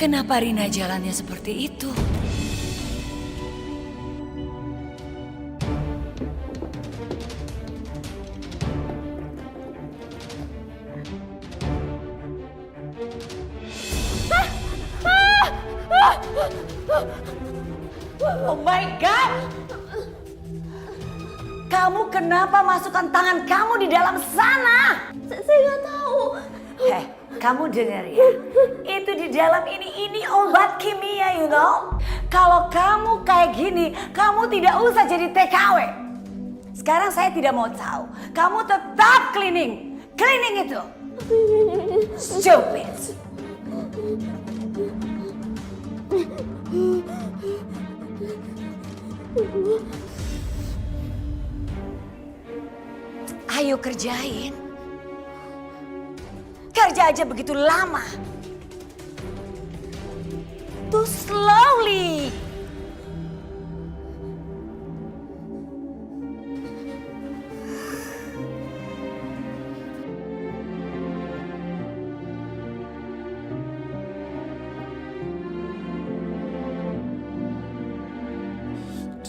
Kenapa Rina jalannya seperti itu? Oh my God! Kamu kenapa masukkan tangan kamu di dalam sana? Saya nggak tahu. Heh, kamu dengar ya. Itu di dalam ini obat kimia, you know. Kalau kamu kayak gini, kamu tidak usah jadi TKW. Sekarang saya tidak mau tahu. Kamu tetap cleaning. Cleaning itu. Stupid. Ayo kerjain. Kerja aja begitu lama. Too slowly.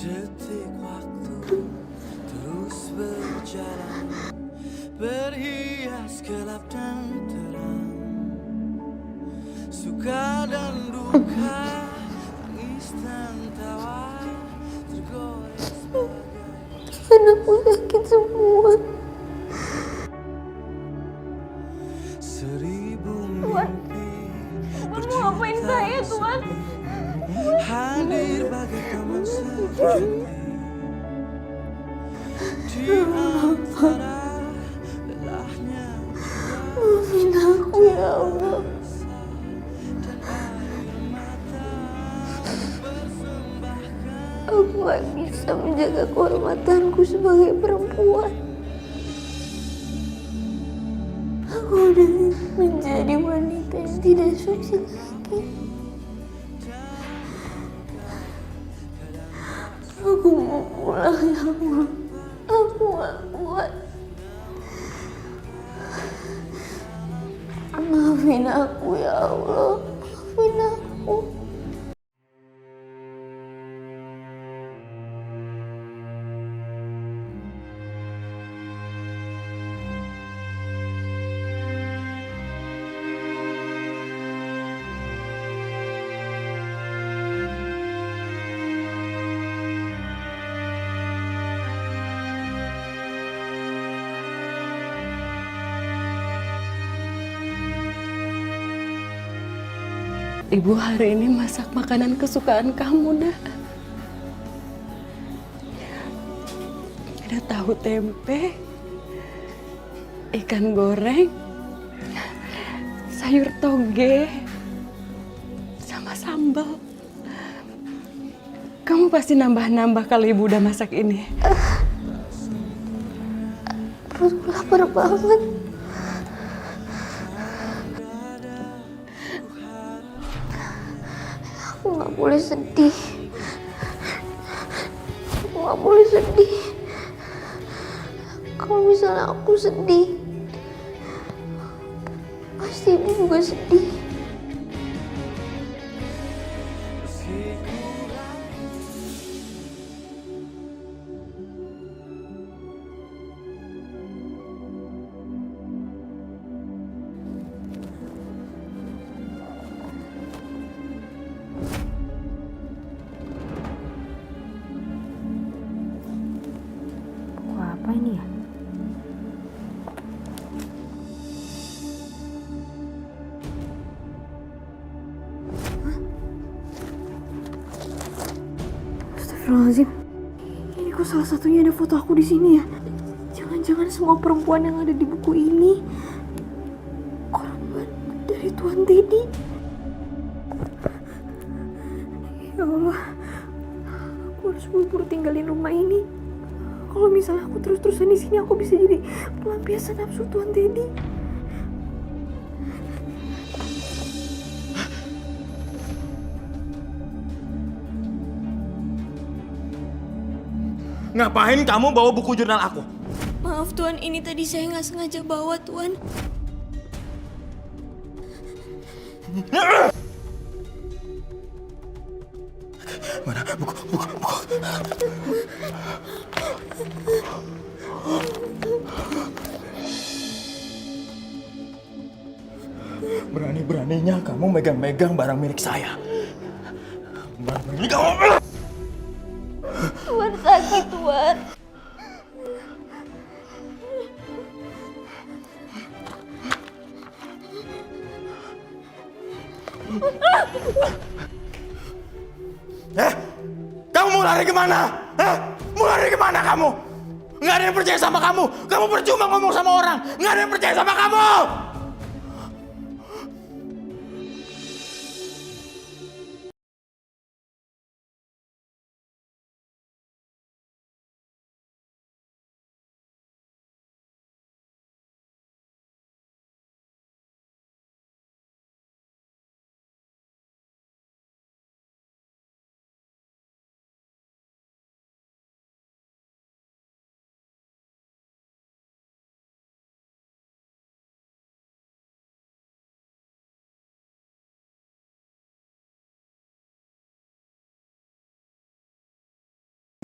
Detik waktu terus berjalan, berhias gelap dan terang, suka dan duka, tangis dan tawa, tergores bagai Anakku sakit semua. seribu mimpi. Tuhan mau ngapain saya, Tuhan? Hadir bagai teman sejati di antara lelahnya. Maafin aku ya Allah. Dan air mata persembahkan. Aku gak bisa menjaga kehormatanku sebagai perempuan. Aku udah menjadi wanita yang tidak suci lagi. Aku mau pulang ya Allah. Aku gak kuat. Maafin aku ya Allah. Maafin aku. Ibu hari ini masak makanan kesukaan kamu, Nak. Ada tahu tempe, ikan goreng, sayur toge, sama sambal. Kamu pasti nambah-nambah kalau Ibu udah masak ini. Perutku lapar banget. Aku gak boleh sedih. Aku gak boleh sedih. Kalau misalnya aku sedih, pasti ibu juga sedih. Apa ini ya? Astagfirullahaladzim. Ini kok salah satunya ada foto aku di sini ya? Jangan-jangan semua perempuan yang ada di buku ini korban dari Tuan Teddy. Ya Allah, aku harus buru-buru tinggalin rumah ini. Kalau misalnya aku terus-terusan di sini, aku bisa jadi pelampiasan nafsu Tuan Teddy. Ngapain kamu bawa buku jurnal aku? Maaf Tuan, ini tadi saya nggak sengaja bawa Tuan. Mana buku. Berani-beraninya kamu megang-megang barang milik saya. Berani kamu. Tuan sakit, Tuan. Kamu mau lari kemana? Mau lari kemana kamu? Nggak ada yang percaya sama kamu. Kamu percuma ngomong sama orang. Nggak ada yang percaya sama kamu.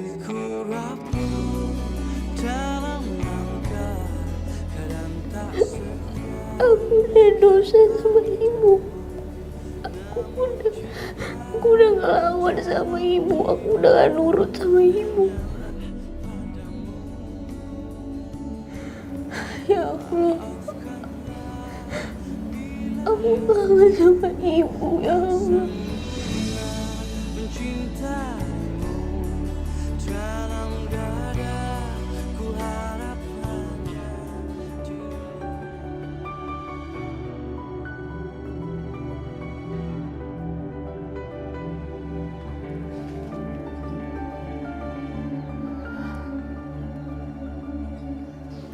Ku rapuh dalam langkah, kadang tak setia. Aku udah dosa sama ibu. Aku udah ngelawan sama ibu. Aku udah gak nurut sama ibu. Ya Allah, aku kangen sama ibu, ya Allah. Mencintaimu dalam dada, ku harap hanya dia.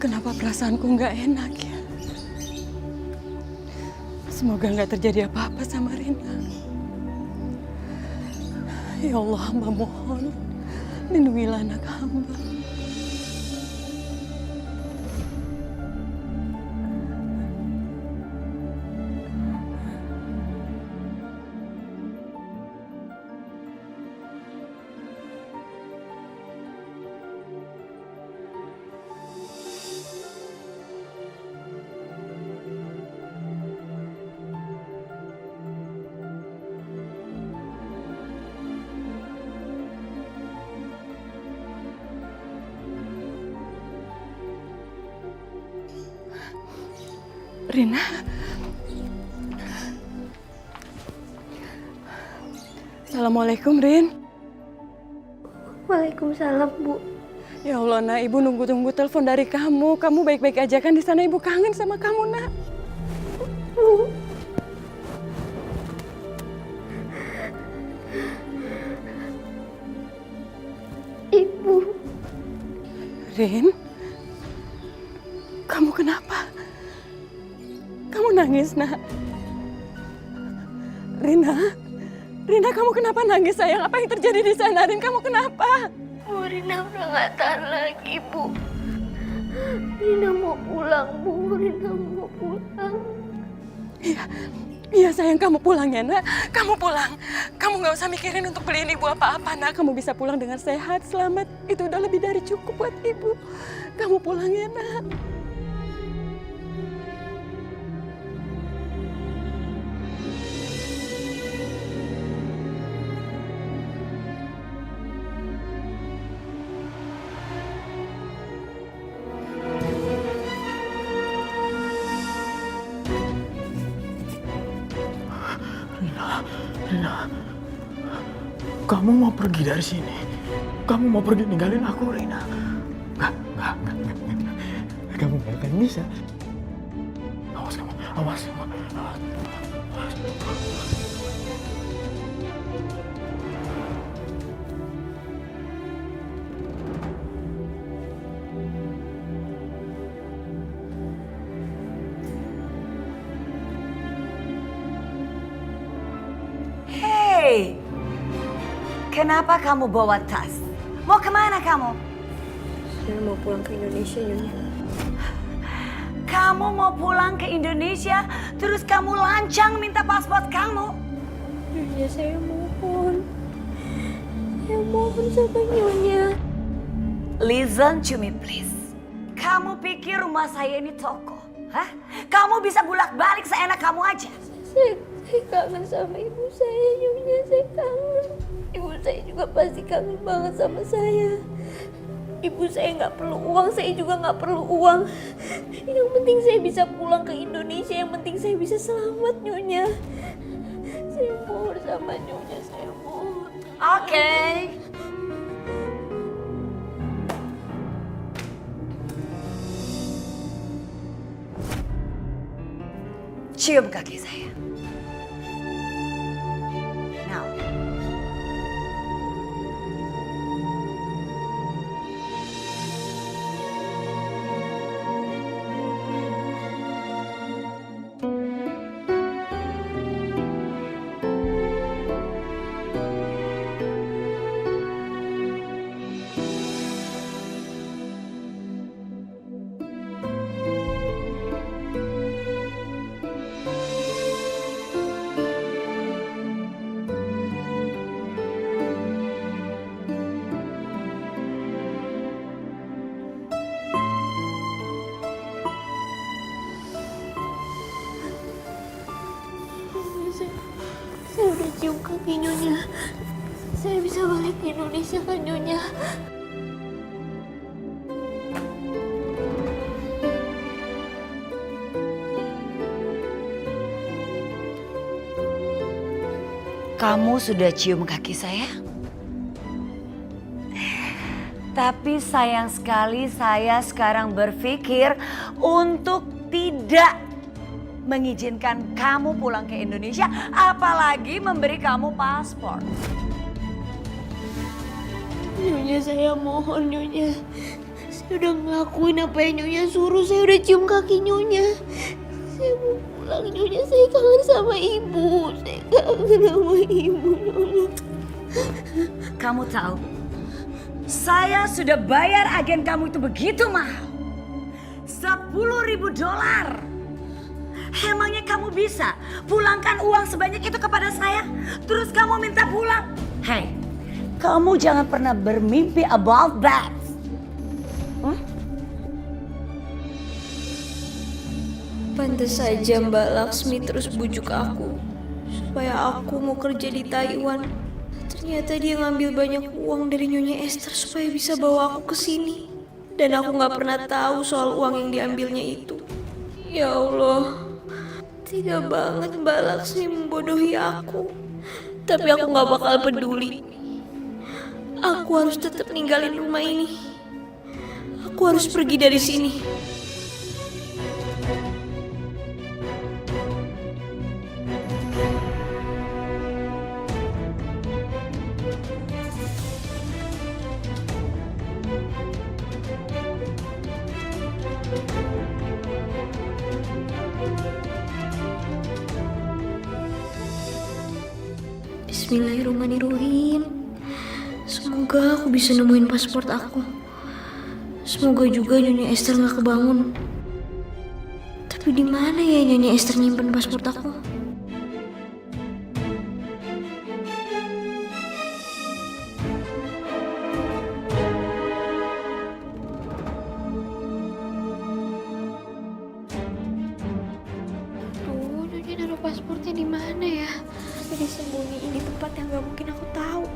Kenapa perasaanku nggak enak ya? Semoga nggak terjadi apa-apa sama Rina. Ya Allah, hamba mohon, lindungilah anak hamba. Rina. Assalamualaikum, Rin. Waalaikumsalam, Bu. Ya Allah, nak, ibu nunggu-tunggu telepon dari kamu. Kamu baik-baik aja kan di sana? Ibu kangen sama kamu, nak. Bu. Ibu. Rin, kamu kenapa? Kamu nangis, nak? Rina, kamu kenapa nangis, sayang? Apa yang terjadi di sana, Rin? Kamu kenapa? Bu, Rina udah gak tahan lagi, Bu. Rina mau pulang, Bu. Rina mau pulang. Iya, sayang, kamu pulang ya, nak. Kamu pulang. Kamu gak usah mikirin untuk beliin ibu apa-apa, nak. Kamu bisa pulang dengan sehat, selamat. Itu udah lebih dari cukup buat ibu. Kamu pulang ya, nak. Rina, kamu mau pergi dari sini? Kamu mau pergi ninggalin aku, Rina? Enggak. Kamu gak akan bisa. Awas kamu, awas. Hei, kenapa kamu bawa tas? Mau kemana kamu? Saya mau pulang ke Indonesia, Nyonya. Kamu mau pulang ke Indonesia, terus kamu lancang minta paspor kamu? Nyonya, saya mohon. Saya mohon sama Nyonya. Listen to me please. Kamu pikir rumah saya ini toko? Hah? Kamu bisa bolak-balik seenak kamu aja. Saya kangen sama ibu saya, Nyonya. Saya kangen. Ibu saya juga pasti kangen banget sama saya. Ibu saya nggak perlu uang, saya juga nggak perlu uang. Yang penting saya bisa pulang ke Indonesia, yang penting saya bisa selamat, Nyonya. Saya mohon sama Nyonya, saya mohon. Oke. Cium kaki saya. Now. Saya udah cium kaki Nyonya. Saya bisa balik ke Indonesia kan, Nyonya? Kamu sudah cium kaki saya? Tapi sayang sekali saya sekarang berpikir untuk tidak mengizinkan kamu pulang ke Indonesia, apalagi memberi kamu paspor. Nyonya, saya mohon, Nyonya. Saya udah ngelakuin apa yang Nyonya suruh. Saya udah cium kaki Nyonya. Saya mau pulang, Nyonya. Saya kangen sama ibu. Saya kangen sama ibu, Nyonya. Kamu tahu, saya sudah bayar agen kamu itu begitu mahal. $10.000. Emangnya kamu bisa pulangkan uang sebanyak itu kepada saya? Terus kamu minta pulang? Hei, kamu jangan pernah bermimpi about that. Pantes saja Mbak Laksmi terus bujuk aku supaya aku mau kerja di Taiwan. Ternyata dia ngambil banyak uang dari Nyonya Esther supaya bisa bawa aku ke sini. Dan aku nggak pernah tahu soal uang yang diambilnya itu. Ya Allah, tega banget Mbak Laksmi membodohi aku. Tapi aku nggak bakal peduli. Aku harus tetap ninggalin rumah ini. Aku harus pergi dari sini. Bismillahirrahmanirrahim. Semoga aku bisa nemuin paspor aku. Semoga juga Nyonya Esther nggak kebangun. Tapi di mana ya Nyonya Esther nyimpen paspor aku? Tuh, Nyonya naruh paspornya di mana ya? Disembunyiin di tempat yang gak mungkin aku tahu.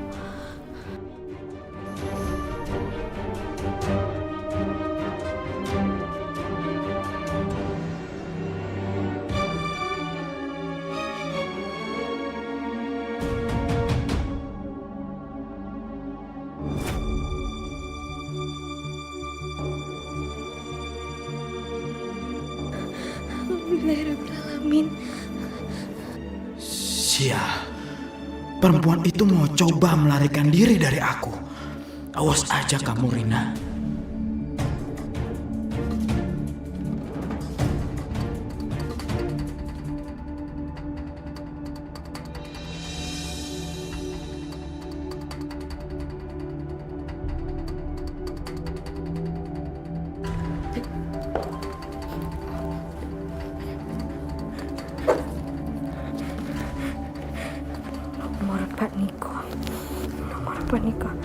Alhamdulillahirrahmanirrahim. Sial, perempuan itu mau coba melarikan diri dari aku. Awas aja kamu, Rina. Nomor Pak Niko. Nomor Apa nih Kak?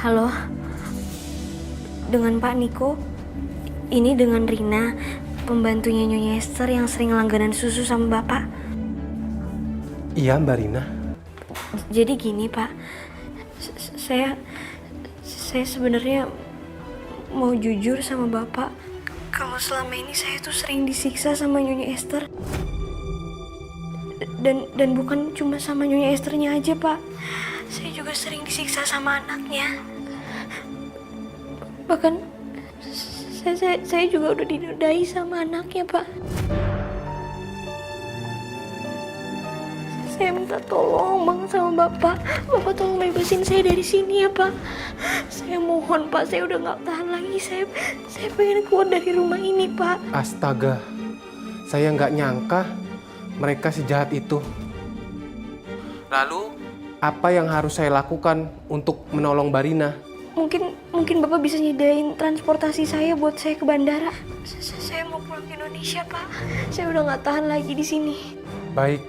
Halo, dengan Pak Niko. Ini dengan Rina, pembantunya Nyonya Esther yang sering langganan susu sama Bapak. Iya, Mbak Rina. Jadi gini Pak, saya sebenarnya mau jujur sama Bapak. Kalau selama ini saya tuh sering disiksa sama Nyonya Esther. Dan bukan cuma sama Nyonya Esthernya aja Pak. Saya juga sering disiksa sama anaknya. Bahkan saya juga udah dinodai sama anaknya Pak. Saya minta tolong banget sama Bapak. Bapak tolong bebasin saya dari sini ya Pak. Saya mohon Pak, saya udah gak tahan lagi. Saya pengen keluar dari rumah ini Pak. Astaga, saya nggak nyangka mereka sejahat itu. Lalu, apa yang harus saya lakukan untuk menolong Mbak Rina? Mungkin Bapak bisa nyediain transportasi saya buat saya ke bandara. Saya mau pulang ke Indonesia Pak. Saya udah gak tahan lagi di sini. Baik,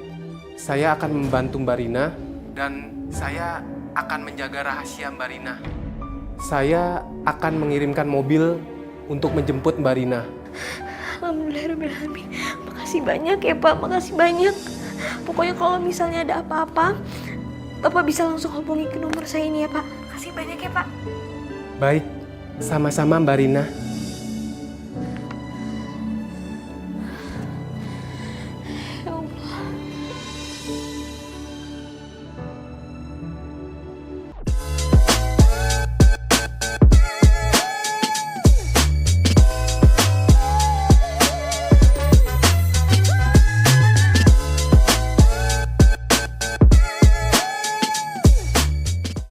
saya akan membantu Mbak Rina dan saya akan menjaga rahasia Mbak Rina. Saya akan mengirimkan mobil untuk menjemput Mbak Rina. Alhamdulillahirrahmanirrahim. Makasih banyak ya Pak, makasih banyak. Pokoknya kalau misalnya ada apa-apa, Bapak bisa langsung hubungi ke nomor saya ini ya Pak. Makasih banyak ya Pak. Baik, sama-sama Mbak Rina.